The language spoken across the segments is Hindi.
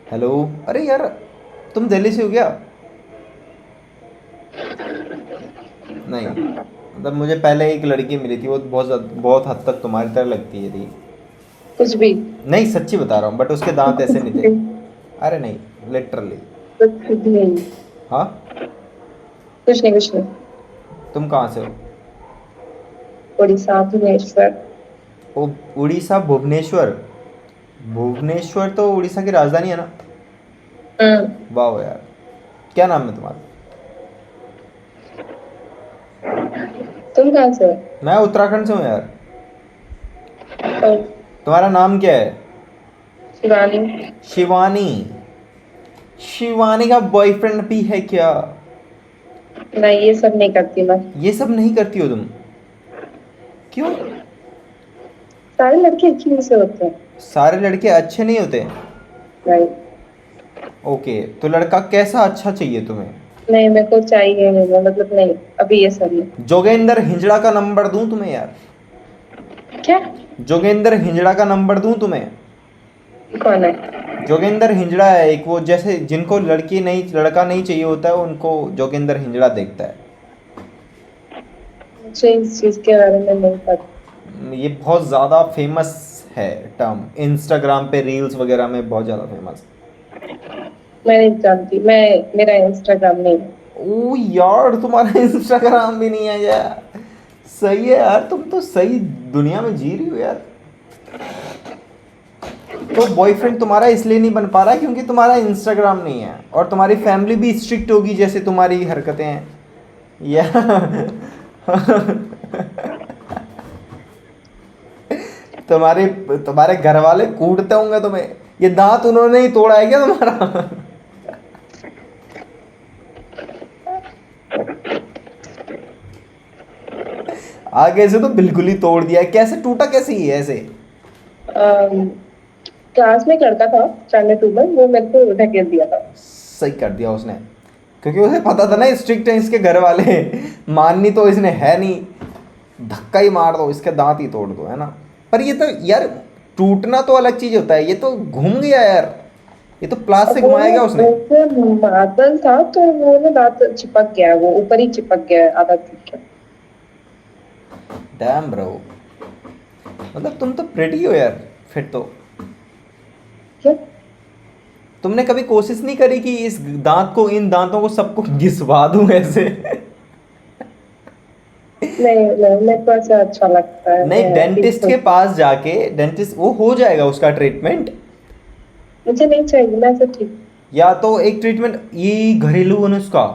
हेलो। अरे यार, तुम दिल्ली से हो क्या? नहीं, मतलब मुझे पहले एक लड़की मिली थी, वो बहुत हद तक तुम्हारी तरह लगती है थी। कुछ भी। नहीं, सच्ची बता रहा हूँ, बट उसके दांत ऐसे कुछ नहीं थे। भी। अरे नहीं, लिटरली। कुछ भी नहीं। हाँ। कुछ नहीं, कुछ नहीं। तुम कहाँ से हो? उड़ीसा, भुवनेश्वर। ओ, उड़ीसा, भुवनेश्वर। भुवनेश्वर तो उड़ीसा की राजधानी है ना? हम्म। वाह यार। क्या नाम है तुम्हारा? तुम कहाँ से मैं उत्तराखंड से हूँ यार। हो? तुम्हारा नाम क्या है? शिवानी। शिवानी। शिवानी का बॉयफ्रेंड भी है क्या? नहीं, ये सब नहीं करती मैं। ये सब नहीं करती हो तुम? क्यों? सारे लड़के एक ही से होते हैं। सारे लड़के अच्छे नहीं होते? नहीं। ओके, तो लड़का कैसा अच्छा चाहिए तुम्हें? नहीं, मेरे को चाहिए नहीं, मतलब नहीं। अभी ये सब नहीं। जोगेंद्र हिंजड़ा का नंबर दूं तुम्हें यार? क्या? जोगेंद्र हिंजड़ा का नंबर दूं तुम्हें? कौन है? जोगेंद्र हिंजड़ा है एक, वो जैसे जिनको लड़का नहीं चाहिए होता है, उनको जोगेंद्र हिंजड़ा देखता है। मुझे इस चीज के बारे में नहीं पता। ये बहुत ज़्यादा फेमस है टर्म, इंस्टाग्राम पे रील्स वगैरह में बहुत ज़्यादा फेमस। मैं नहीं जानती। मेरा इंस्टाग्राम नहीं है। ओ यार, तुम्हारा इंस्टाग्राम भी नहीं है यार? सही है यार, तुम तो सही दुनिया में जी रही हो यार। तो बॉयफ्रेंड तुम्हारा इसलिए नहीं बन पा रहा है क्योंकि तुम्हारा इंस्टाग्राम नहीं है, और तुम्हारी फैमिली भी स्ट्रिक्ट होगी जैसे तुम्हारी हरकतें हैं, या तुम्हारे तुम्हारे घर वाले कूटते होंगे तुम्हें। ये दांत उन्होंने ही तोड़ा है क्या तुम्हारा? आगे से तो बिल्कुल ही तोड़ दिया है, कैसे टूटा, कैसे ही है ऐसे? क्लास में एक लड़का था, चाइल्ड ट्यूबर, वो मेरे को ढकेल दिया था। सही कर दिया उसने, क्योंकि उसे पता था ना स्ट्रिक्ट है इसके घर वाले। माननी तो इसने है नहीं। धक्का ही मार दो, इसके दांत ही तोड़ दो, है ना? पर ये तो यार, टूटना तो अलग चीज होता है, ये तो घूम गया यार। ये तो प्लास अब से वो घुमाया ना, गया उसने। वैसे मार्बल था तो वो ना दांत चिपक गया है, वो ऊपर ही चिपक गया है, आधा टूट गया। डैम ब्रो, मतलब तुम तो प्रेटी हो यार, फिर तो। क्या? तुमने कभी कोशिश नहीं करी कि इस दांत को, इन दांतों को सबको घिसवा दूं ऐसे? नहीं नहीं, मेरे को ऐसा अच्छा लगता है, नहीं, मैं ठीक डेंटिस्ट हूँ। के पास जाके, डेंटिस्ट वो हो जाएगा उसका ट्रीटमेंट। मुझे नहीं चाहिए, मैं ऐसा ठीक हूँ। या तो एक ट्रीटमेंट, ये घरेलू नुस्खा,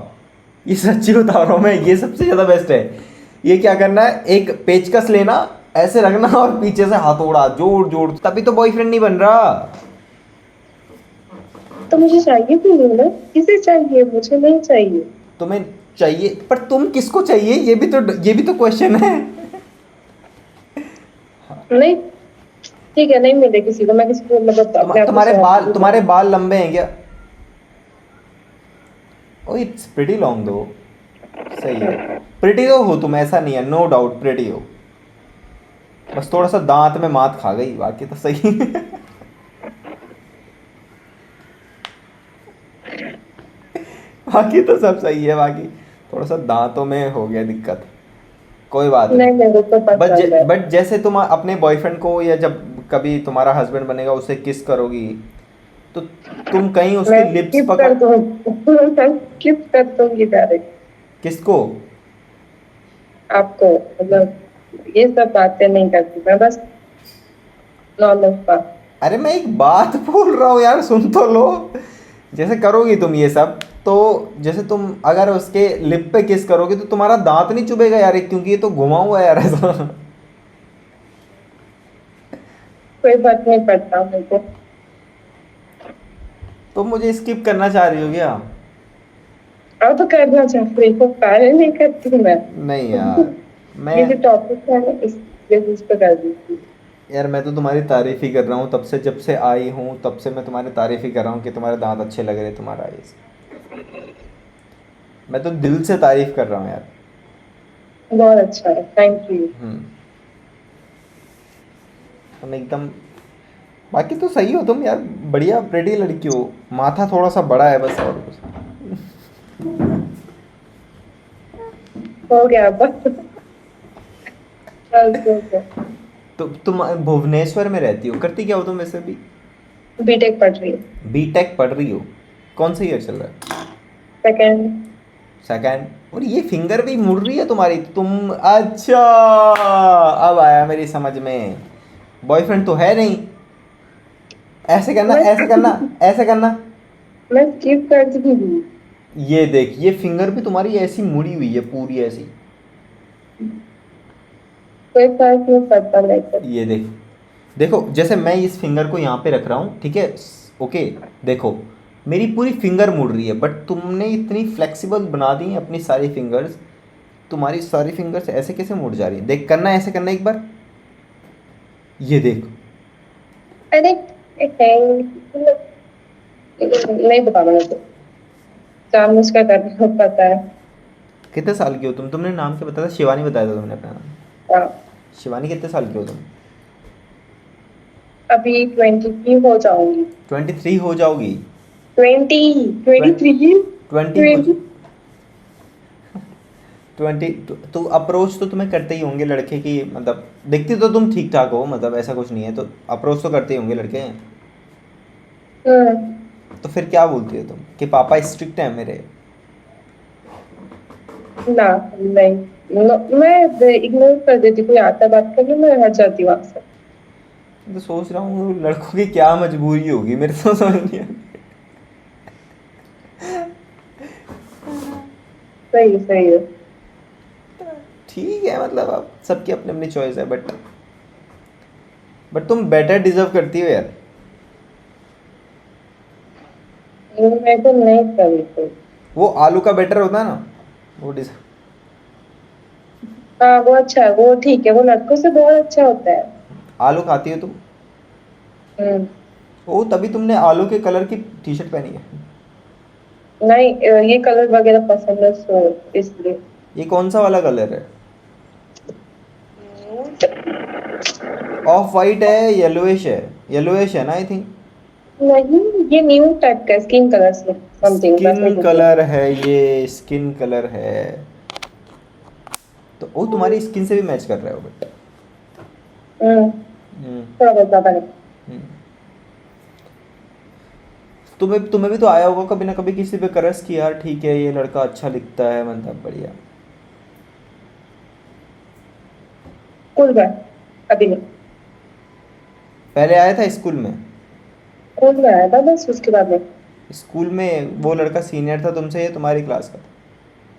ये सच्ची बता रहा हूँ मैं, ये सबसे ज्यादा बेस्ट है। ये क्या करना है, एक पेचकस लेना, ऐसे रखना और पीछे से हथौड़ा जोड़ जोड़, तभी तो बॉयफ्रेंड नहीं बन रहा। तो मुझे चाहिए भी नहीं ना। किसे चाहिए? मुझे नहीं चाहिए। तुम्हें चाहिए, पर तुम किसको चाहिए, ये भी तो क्वेश्चन है। नहीं। ठीक है, नहीं मिले किसी को, मैं किसी को मतलब अपने आप को सौंप दूँ। तुम्हारे बाल लंबे हैं क्या? ओ, इट्स प्रिटी लॉन्ग दो। सही है। प्रिटी तो हो तुम, ऐसा नहीं है, नो डाउट प्रिटी हो। बस थोड़ा सा दांत में मात खा गई, बाकी तो सही। बाकी तो सब सही है, बाकी थोड़ा सा दांतों में हो गया दिक्कत। कोई बात नहीं। नहीं, मेरे को पसंद है। बट जैसे तुम अपने बॉयफ्रेंड को, या जब कभी तुम्हारा हस्बैंड बनेगा उसे किस करोगी, तो तुम कहीं मैं उसकी लिप्स स्किप पकड़। कर दूँ। मैं स्किप कर दूंगी डायरेक्ट। किसको? आपको मतलब ये सब बातें नहीं करती मैं, बस नॉर्मल बात। अरे मैं एक बात बोल रहा हूँ यार, सुन तो लो। जैसे करोगी तुम ये सब, तो जैसे तुम अगर उसके लिप पे किस करोगे तो तुम्हारा दांत नहीं चुभेगा यार, क्योंकि ये तो घुमा हुआ है यार ऐसा। कोई फर्क नहीं पड़ता मेरे को। तो मुझे स्किप करना चाह रही हो क्या? अब तो करना चाहती हूँ, पहले नहीं करती मैं। नहीं यार, मैं ये जो टॉपिक है ना, इस बेसिस पे कर दी थी। यार मैं तो तुम्हारी तारीफ ही कर रहा हूँ, तब से जब से आई हूँ तब से मैं तुम्हारी तारीफ ही कर रहा हूँ कि तुम्हारे दांत अच्छे लग रहे, तुम्हारा ये। मैं तो दिल से तारीफ कर रहा हूँ यार। बहुत अच्छा है, थैंक यू। हम्म। तुम एकदम बाकी तो सही हो तुम यार, बढ़िया प्रेटी लड़की हो, माथा थोड़ा सा बड़ा है बस, और कुछ। हो गया बस। बस हो गया। तो तुम भुवनेश्वर में रहती हो, करती क्या हो तुम वैसे भी? बीटेक पढ़ रही हूँ। बीटेक पढ़ रही हो? कौन सा ईयर चल रहा है? सेकेंड। सेकंड। और ये फिंगर भी मुड़ रही है तुम्हारी, तुम अच्छा, अब आया मेरी समझ में। बॉयफ्रेंड तो है नहीं? ऐसे करना, मैं ऐसे करना, ऐसे करना। मैं स्किप कर चुकी हूँ। ये देख, ये फिंगर भी तुम्हारी ऐसी मुड़ी हुई है पूरी ऐसी। कोई फर्क नहीं पड़ता लेकर। ये देख, देखो जैसे मैं इस फिंगर को यहाँ पे रख रहा हूँ, ठीक है? ओके। देखो, मेरी पूरी फिंगर मुड़ रही है, बट तुमने इतनी फ्लेक्सिबल बना दी है अपनी सारी फिंगर्स। तुम्हारी सारी फिंगर्स ऐसे कैसे मुड़ जा रही है? देख, करना ऐसे, करना एक बार। ये देख। अरे नहीं बताना मुझे, जानबूझ कर कर रही हूँ, पता है। कितने साल की हो तुम? तुमने नाम क्या बताया था? शिवानी बताया था तुमने अपना नाम। हाँ, शिवानी, कितने साल की हो तुम? अभी 23 हो जाऊंगी। 23 हो जाओगी? 20, 23, 20 हो? 20। 20? तो अप्रोच तो तुम्हें करते ही होंगे लड़के की, मतलब दिखती तो तुम ठीक ठाक हो, मतलब ऐसा कुछ नहीं है, तो अप्रोच तो करते ही होंगे लड़के। हम्म। तो फिर क्या बोलती हो तुम कि पापा स्ट्रिक्ट है मेरे? ना, नहीं, मैं इग्नोर कर देती, कोई आता बात करने, मैं हट जाती वहां से। मैं तो सोच रहा हूँ लड़कों की क्या मजबूरी होगी, मेरे तो समझ नहीं आ रही। सही सही है। ठीक है, मतलब अब सबकी अपनी अपनी चॉइस है, बट तुम बेटर डिजर्व करती हो यार। मैं तो नहीं करी थी। वो आलू का बेटर होता है ना, वो डिजर्व। हाँ, वो अच्छा है, वो ठीक है, वो लड़कों से बहुत अच्छा होता है। आलू खाती हो तुम? हम्म। ओ, तभी तुमने आलू के कलर की टी शर्ट पहनी है। नहीं, ये कलर वगैरह पसंद है, सो इसलिए। ये कौन सा वाला कलर है? ऑफ वाइट है, येलोइश है? येलोइश है ना, आई थिंक। नहीं, ये न्यू टाइप का स्किन कलर से समथिंग, बस स्किन नहीं कलर है ये, स्किन कलर है। तो वो तुम्हारी स्किन से भी मैच कर रहा है वो, बट। हम्म। हम्म। थोड़ा बहुत ज्यादा नहीं। हम्म। तुम्हें तुम्हें भी तो आया होगा कभी ना कभी किसी पे क्रश कि यार ठीक है, ये लड़का अच्छा दिखता है, मतलब बढ़िया। स्कूल में अभी नहीं। पहले आया था स्कूल में? स्कूल में आया था बस, उसके बाद नहीं। स्कूल में वो लड़का सीनियर था तुमसे या तुम्हारी क्लास का था?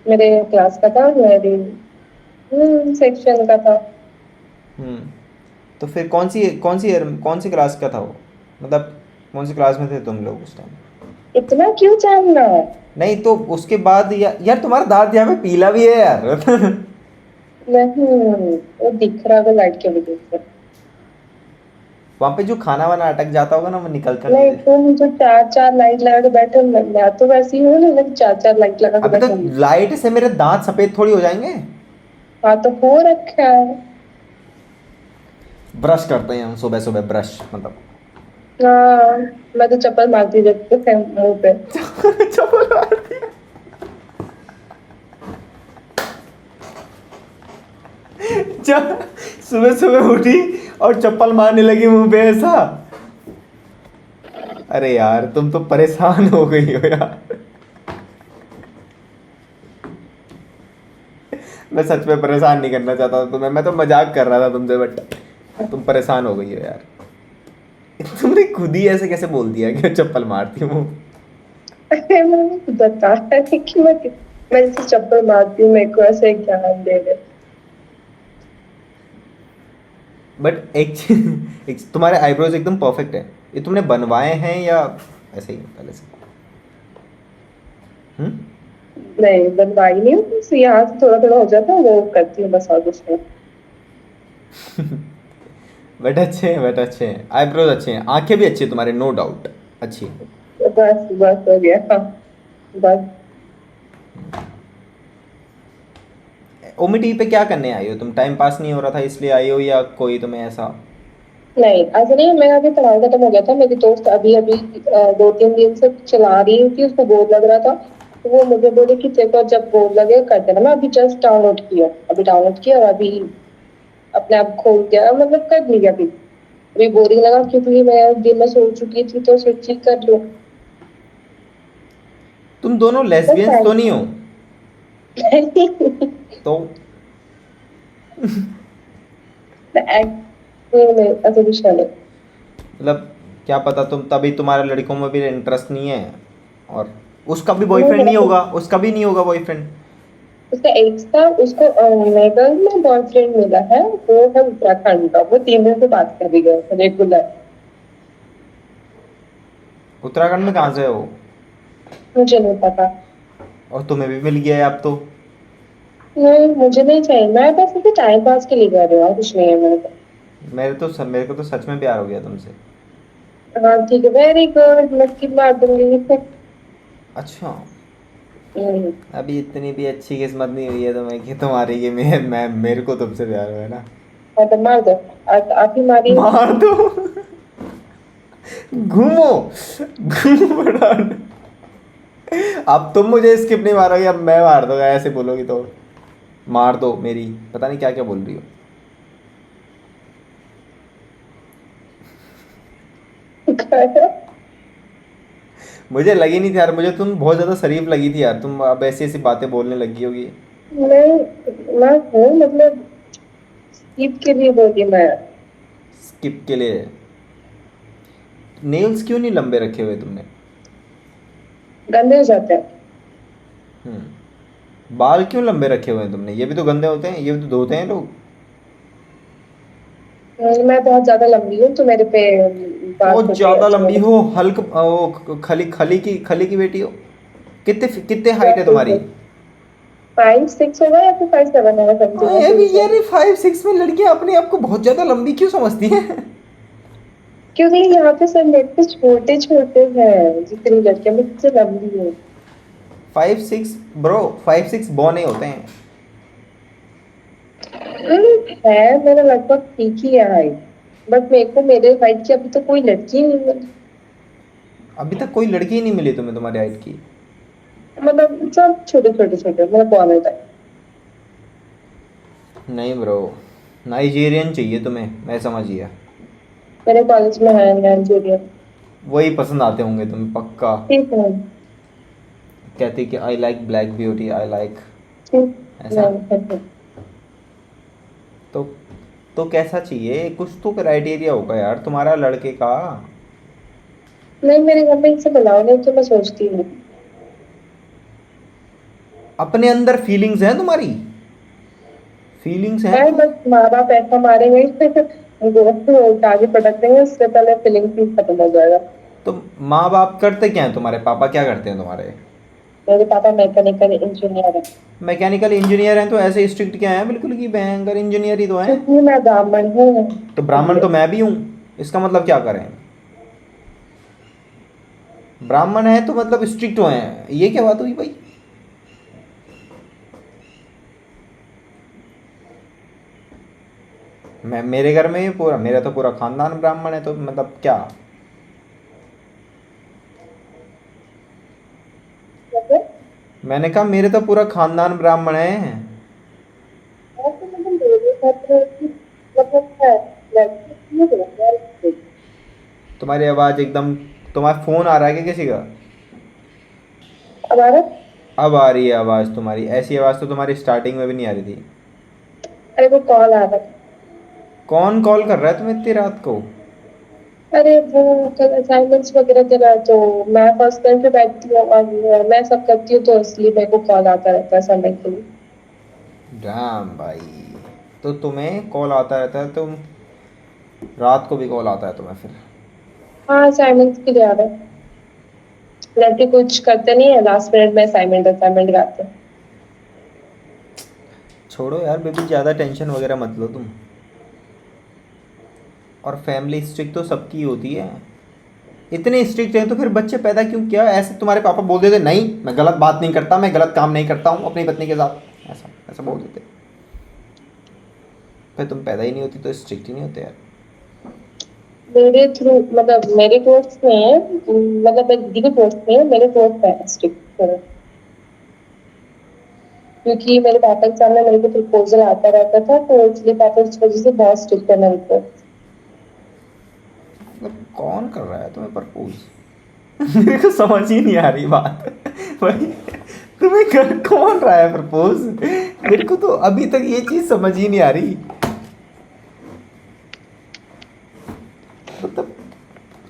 मेरे क्लास का था, मेरी सेक्शन का था। हम्म। तो फिर कौन सी क्लास का था वो, मतलब कौन सी क्लास में थे तुम लोग उस टाइम? इतना क्यों जानना है? नहीं तो उसके बाद, यार तुम्हारा दांत यहाँ पे पीला भी है यार। नहीं, वो दिख रहा होगा लाइट की वजह से। वहां पे जो खाना वाना अटक जाता होगा ना, वो निकल कर नहीं नहीं, दे। तुम जो चार चार लाइट लगा के बैठे हो, मैं तो वैसी हूँ ना, मैं चार चार लाइट लगा के अबे तो बैठे हूँ। लाइट से मेरे दांत सफेद थोड़ी हो जाएंगे। हाँ, तो हो रखा है। ब्रश करते हैं हम सुबह सुबह, ब्रश मतलब। हाँ, मैं तो चप्पल मारती रहती हूँ मुंह पे। चप्पल मारती है? सुबह सुबह उठी और चप्पल मारने लगी मुंह पे, ऐसा? अरे यार, तुम तो परेशान हो गई हो यार। मैं सच में परेशान नहीं करना चाहता था तुम्हें, मैं तो मजाक कर रहा था तुमसे, बट तुम परेशान हो गई हो यार। तुमने खुद ही ऐसे कैसे बोल दिया कि चप्पल मारती हूँ? अरे मैंने बताया नहीं कि मैं जैसे चप्पल मारती हूँ, मेरे को ऐसे ज्ञान दे रहे। बट तुम्हारे आईब्रोज एकदम परफेक्ट है। ये तुमने बनवाए हैं या ऐसे ही पहले से? हम्म। नहीं, बनवाई नहीं हूँ, बस यहाँ से थोड़ा थोड़ा हो जाता है, वो करती हूँ बस, और कुछ नहीं। बट अच्छे हैं, बट अच्छे हैं, आईब्रोज अच्छे हैं, आंखें भी अच्छी है तुम्हारे, नो डाउट अच्छी है। तो बस बस हो गया, हाँ, बस। ओमिटी पे क्या करने आई हो तुम? टाइम पास नहीं हो रहा था इसलिए आई हो, या कोई तुम्हें ऐसा? नहीं ऐसा नहीं है, मेरा अभी पढ़ाई खत्म हो गया था। मेरी दोस्त अभी अभी 2-3 दिन से चला रही थी, उसको बोर लग रहा था, तो वो मुझे बोली कि तेरे को जब बोर लगे कर देना। मैं अभी जस्ट डाउनलोड किया और अभी अपने आप खोल दिया, मतलब कर लिया अभी। अभी बोरिंग लगा क्योंकि मैं दिन में सो चुकी थी तो सोची कर लूं। तुम दोनों बस लेस्बियंस तो नहीं हो? तो एक्टिंग में ऐसा कुछ नहीं। मतलब क्या पता तुम तभी तुम्हारे लड़कों में भी इंटरेस्ट नहीं है, और उसका भी नहीं, बॉयफ्रेंड मेरा नहीं तो होगा, उसका भी नहीं होगा बॉयफ्रेंड। उसका एक्स था, उसको मेघल में बॉयफ्रेंड मिला है। वो है उत्तराखंड का, वो 3 दिन से बात कर रही है रेगुलर। उत्तराखंड में कहाँ से है वो? मुझे नहीं पता। और तुम्हें भी मिल गया है अब तो। नहीं, मुझे नहीं चाहिए, मैं बस इसे टाइम पास के लिए कर रही हूँ, और कुछ नहीं है मेरे को। मेरे को तो सच में प्यार हो गया तुमसे। हाँ ठीक है, वेरी गुड, मैं स्किप मार दूंगी। अच्छा। हम्म, अभी इतनी भी अच्छी किस्मत नहीं हुई है तुम्हें कि तुम्हारी कि मैं मेरे को तुमसे प्यार हुआ है ना। हाँ तो मार दो। आप ही मारिए। मार दो। घूमो, घूमो उड़ान। अब तुम मुझे स्किप नहीं मारोगे, अब मैं मार दूंगा ऐसे बोलोगी तो। मार दो मेरी, पता नहीं क्या क्या बोल रही हो। मुझे लगी नहीं थी यार, मुझे तुम बहुत ज़्यादा शरीफ लगी थी यार, तुम अब ऐसी ऐसी बातें बोलने लगी होगी। मैं हूँ, मतलब स्किप के लिए बोली मैं। स्किप के लिए? नेल्स क्यों नहीं लंबे रखे हुए तुमने? गंदे हो जाते हैं। बाल क्यों लंबे रखे हुए हैं तुमने? ये भी तो गंदे होते हैं, ये भी तो धोते हैं लोग। मैं बहुत ज्यादा लंबी हूँ तो मेरे पे बात बहुत होते ज़्यादा अच्छे लंबी नहीं हो, हल्क वो खली की बेटी हो। कितने कितने हाइट है तुम्हारी? लगते। 5'6" होगा या फिर 5'7" होगा, समथिंग ये ऐसे भी कुछ है। यार, 5'6" में लड़कियां अपने आप को बहुत ज़्यादा लंबी क्यों समझती हैं? क्योंकि यहाँ पे सब लड़के छोटे छोटे हैं, जितनी लड़कियां मुझसे लंबी है। 5'6" ब्रो, 5'6" बौने होते हैं। है मेरा लगभग ठीक ही है हाइट। बट मेरे को मेरे हाइट की अभी तो कोई लड़की ही नहीं मिली। अभी तक कोई लड़की ही नहीं मिली तुम्हें तुम्हारी हाइट की? मतलब सब छोटे छोटे छोटे, मतलब बॉर्नर टाइप। नहीं ब्रो, नाइजीरियन चाहिए तुम्हें, मैं समझ गया। मेरे कॉलेज में है नाइजीरियन। वही पसंद आते होंगे तुम्हें पक्का। ठीक है। कहती कि I like black beauty, I like ठीक। ऐसा। नहीं, तो तो कैसा चाहिए? कुछ तो क्राइटेरिया होगा यार तुम्हारा लड़के का। नहीं, मेरे घर में इनसे बुलाओ, नहीं तो मैं सोचती हूँ। अपने अंदर फीलिंग्स हैं तुम्हारी? फीलिंग्स हैं है, तुम्हें? बस माँ बाप ऐसा मारेंगे उनको आगे पटक देंगे, उससे पहले फीलिंग खत्म हो जाएगा। तो माँ बाप करते क्या हैं तुम्हारे? पापा क्या करते हैं तुम्हारे? मेरे पापा मैकेनिकल इंजीनियर है। मैकेनिकल इंजीनियर हैं तो ऐसे स्ट्रिक्ट क्या है बिल्कुल कि भयंकर इंजीनियर ही तो हैं। क्योंकि मैं ब्राह्मण हूँ तो ब्राह्मण इसलिए। तो मैं भी हूँ, इसका मतलब क्या करें? ब्राह्मण है तो मतलब स्ट्रिक्ट हुए हैं, ये क्या बात हुई भाई? मैं मेरे घर में पूरा, मेरा तो पूरा खानदान ब्राह्मण है, तो मतलब क्या? मतलब मैंने कहा मेरे तो पूरा खानदान ब्राह्मण है। ऐसे मतलब मेरे घर पे मतलब है, लड़की नहीं बोलते। तुम्हारी आवाज़ एकदम, तुम्हारा फ़ोन आ रहा है क्या किसी का? हमारा। अब आ रही है आवाज़ तुम्हारी, ऐसी आवाज़ तो तुम्हारी स्टार्टिंग में भी नहीं आ रही थी। अरे वो कॉल आ रहा था। कौन कॉल कर रहा है तुम्हें इतनी रात को? अरे वो कल असाइनमेंट्स वगैरह दे रहा है, तो मैं फर्स्ट टाइम पे बैठती हूँ और मैं सब करती हूँ, तो इसलिए मेरे को कॉल आता रहता है समय के लिए। डैम भाई, तो तुम्हें कॉल आता रहता है, तुम रात को भी कॉल आता है तुम्हें फिर? हाँ, असाइनमेंट्स के लिए आ रहा है। लड़के कुछ करते नहीं है, लास्ट मिनट में असाइनमेंट असाइनमेंट कराते हैं। छोड़ो यार बेबी, ज़्यादा टेंशन वगैरह मत लो तुम। और फैमिली स्ट्रिक्ट तो सबकी होती है। इतने स्ट्रिक्ट हैं तो फिर बच्चे पैदा क्यों किया? ऐसे तुम्हारे पापा बोल देते नहीं मैं गलत बात नहीं करता, मैं गलत काम नहीं करता हूँ अपनी पत्नी के साथ, ऐसा ऐसा बोल देते। फिर तुम पैदा ही नहीं होती तो स्ट्रिक्ट ही नहीं होते यार। मेरे थ्रू मतलब मेरे दोस्त में है, मतलब मेरी दीदी के दोस्त में है, मेरे दोस्त है स्ट्रिक्ट। क्योंकि मेरे पापा के सामने मेरे को प्रपोजल आता रहता था, तो इसलिए पापा उस वजह से बहुत स्ट्रिक्ट है मेरे को। मतलब कौन कर रहा है तुम्हें प्रपोज? मेरे को समझ ही नहीं आ रही बात। भाई तुम्हें कर कौन रहा है प्रपोज? मेरे को तो अभी तक ये चीज समझ ही नहीं आ रही। मतलब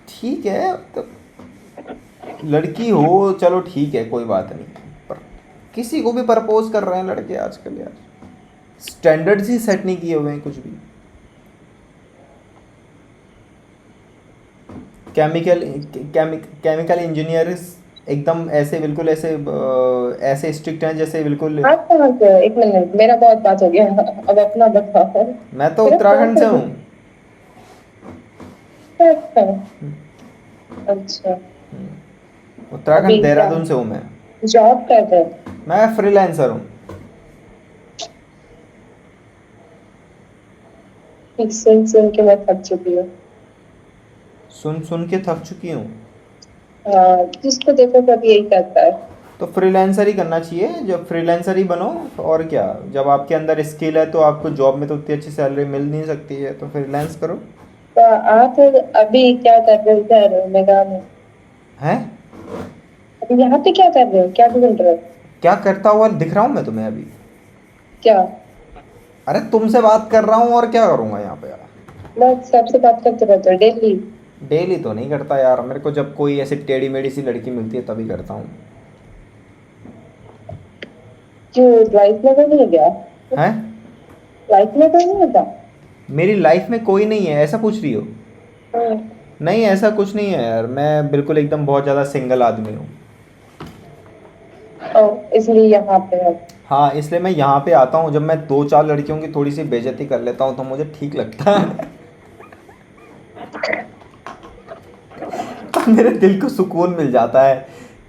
ठीक है, मतलब लड़की हो चलो ठीक है, कोई बात नहीं, पर किसी को भी प्रपोज कर रहे हैं लड़के आजकल यार। स्टैंडर्ड्स ही सेट नहीं किए हुए हैं कुछ भी। केमिकल केमिकल इंजीनियर्स एकदम ऐसे बिल्कुल ऐसे ऐसे स्ट्रिक्ट हैं जैसे बिल्कुल। आप कहाँ से हो? एक मिनट, मेरा बहुत बात हो गया। अब अपना बताओ। मैं तो मेरा कहाँ उत्तराखंड से से हूँ। अच्छा। अच्छा। अभी उत्तराखंड क्या देहरादून से हूँ मैं। जॉब कर रहे हो? मैं फ्रीलांसर हूँ। सुन सुन के मैं थक चुकी हूँ। सुन सुन के थक चुकी हूँ। हाँ, जिसको देखो सब यही करता है। तो फ्रीलांसर ही करना चाहिए, जब फ्रीलांसर ही बनो। और क्या, जब आपके अंदर स्किल है तो आपको जॉब में तो उतनी अच्छी सैलरी मिल नहीं सकती है, तो फ्रीलांस करो। तो आप अभी क्या कर रहे हो इधर मेघा में? हैं? अभी यहाँ पे क्या कर रहे हो, क्या ढूंढ रहे हो? क्या करता हुआ दिख रहा हूँ मैं तुम्हें अभी? क्या? अरे तुमसे बात कर रहा हूँ, और क्या करूँगा यहाँ पे यार? बस सबसे बात करते रहते हो डेली? डेली तो नहीं करता यार, मेरे को जब कोई ऐसी टेढ़ी मेढ़ी सी लड़की मिलती है तभी करता हूँ। क्यों, लाइफ में कोई नहीं है क्या? हैं? लाइफ में कोई नहीं होता? मेरी लाइफ में कोई नहीं है ऐसा पूछ रही हो? हाँ। नहीं, ऐसा कुछ नहीं है यार, मैं बिल्कुल एकदम बहुत ज़्यादा सिंगल आदमी हूँ। ओ, इसलिए यहाँ पे हो? हाँ, इसलिए मैं यहाँ पे आता हूँ, जब मैं दो चार लड़कियों की थोड़ी सी बेइज्जती कर लेता हूँ तो मुझे ठीक लगता है। मेरे दिल को सुकून मिल जाता है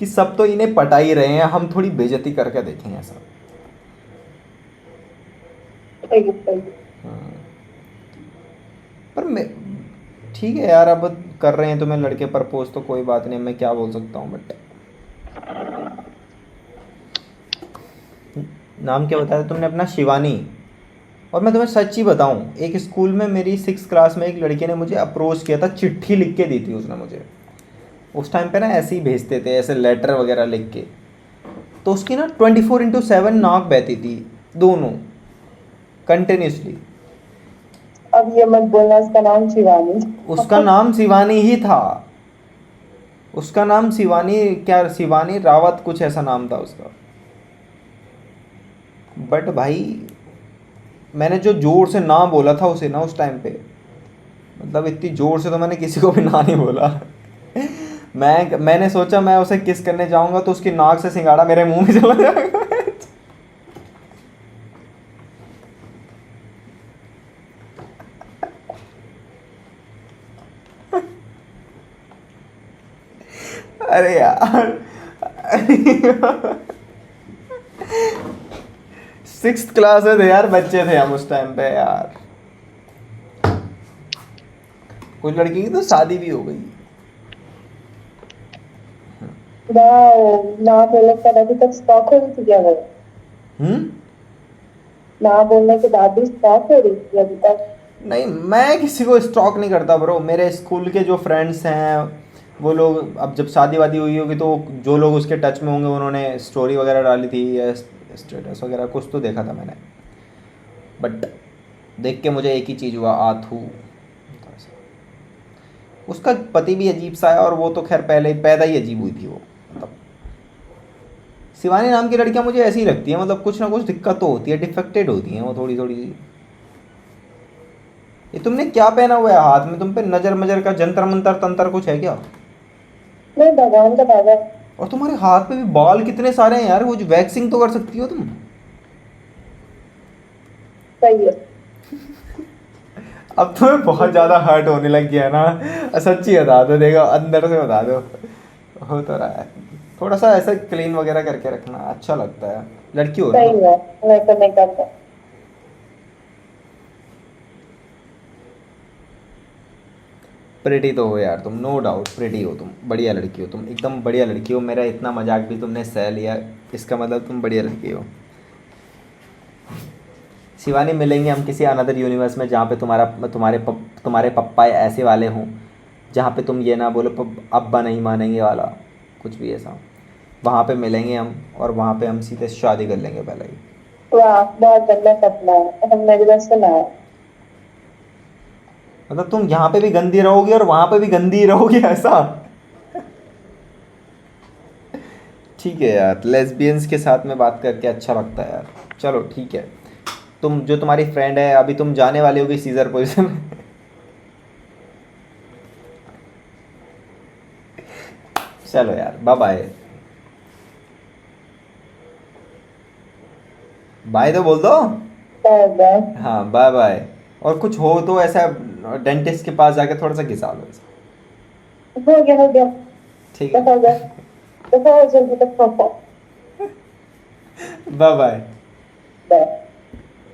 कि सब तो इन्हें पटा ही रहे हैं, हम थोड़ी बेइज्जती करके देखें ऐसा। सही है, सही है। पर मैं ठीक है यार, अब कर रहे हैं तुम्हें लड़के प्रपोज तो कोई बात नहीं, मैं क्या बोल सकता हूँ, बट नाम क्या बताया तुमने अपना? शिवानी। और मैं तुम्हें सच्ची बताऊं, एक स्कूल में मेरी 6 क्लास में एक लड़की ने मुझे अप्रोच किया था, चिट्ठी लिख के दी थी उसने मुझे। उस टाइम पे ना ऐसे ही भेजते थे, ऐसे लेटर वगैरह लिख के। तो उसकी ना 24/7 नाक बहती थी, दोनों, कंटिन्यूसली। अब ये मत बोलना उसका नाम शिवानी। उसका नाम शिवानी ही था। उसका नाम शिवानी, क्या शिवानी रावत कुछ ऐसा नाम था उसका। बट भाई मैंने जो जोर से ना बोला था उसे ना उस टाइम पे, मतलब इतनी जोर से तो मैंने किसी को भी ना नहीं बोला। मैंने सोचा मैं उसे किस करने जाऊंगा तो उसकी नाक से सिंगाड़ा मेरे मुंह में चला जाएगा। अरे यार, 6th क्लास में थे यार, बच्चे थे हम उस टाइम पे यार। कुछ लड़की की तो शादी भी हो गई। वाह, ना बोलने के बाद अभी तक स्टॉक हो रही थी क्या वो? हम्म। ना बोलने के बाद भी स्टॉक हो रही थी अभी तक? नहीं, मैं किसी को स्टॉक नहीं करता ब्रो। मेरे स्कूल के जो फ्रेंड्स हैं वो लोग, अब जब शादी वादी हुई होगी तो जो लोग उसके टच में होंगे उन्होंने स्टोरी वगैरह डाली थी या स्टेटस वगैरह कुछ तो देखा था मैंने। बट देख के मुझे एक ही चीज़ हुआ, आथू। उसका पति भी अजीब सा है, और वो तो खैर पहले ही पैदा ही अजीब हुई थी वो, मतलब। शिवानी नाम की लड़कियां मुझे ऐसी ही लगती हैं, मतलब कुछ ना कुछ दिक्कत तो होती है, डिफेक्टेड होती हैं वो थोड़ी थोड़ी सी। ये तुमने क्या पहना हुआ है हाथ में? तुम पे नजर मजर का जंतर मंतर तंत्र कुछ है क्या? नहीं, भगवान का दादा। और तुम्हारे हाथ पे भी बाल कितने सारे हैं यार, वो जो वैक्सिंग तो कर सकती हो तुम। सही है। अब तुम्हें बहुत ज्यादा हर्ट होने लग गया ना? सच्ची बता दो, देखो अंदर से बता दो, हो तो रहा है। थोड़ा सा ऐसा क्लीन वगैरह करके रखना, अच्छा लगता है, लड़की हो ना सही तुम। है, मैं तो नहीं करता। प्रिटी तो हो यार तुम, नो डाउट प्रिटी हो तुम, बढ़िया लड़की हो तुम, एकदम बढ़िया लड़की हो। मेरा इतना मजाक भी तुमने सह लिया, इसका मतलब तुम बढ़िया लड़की हो। शिवानी मिलेंगे हम किसी अनदर यूनिवर्स में, जहाँ पे तुम्हारे पप्पा ऐसे वाले हों जहाँ पे तुम ये ना बोलो अब्बा नहीं मानेंगे वाला, कुछ भी ऐसा। वहाँ पे मिलेंगे हम, और वहाँ पे हम सीधे शादी कर लेंगे पहले ही। वाह, बहुत गंदा सपना है, हम मेरे बस से ना है। मतलब तुम यहाँ पे भी गंदी रहोगी और वहाँ पे भी गंदी रहोगी ऐसा? ठीक है यार, लेस्बियंस के साथ में बात करके अच्छा लगता है यार। चलो ठीक है, तुम जो तुम्हारी फ्रेंड है अभी तुम जाने वाली होगी सीजर पोजीशन में। चलो यार, बाय बाय। बाय तो बोल दो। Bye bye. हाँ बाय बाय। और कुछ हो तो ऐसा डेंटिस्ट के पास जाके थोड़ा सा घिसा लो ऐसा। हो गया हो गया। ठीक है। दफा हो गया। दफा हो जल्दी, दफा हो। Bye bye. बाय।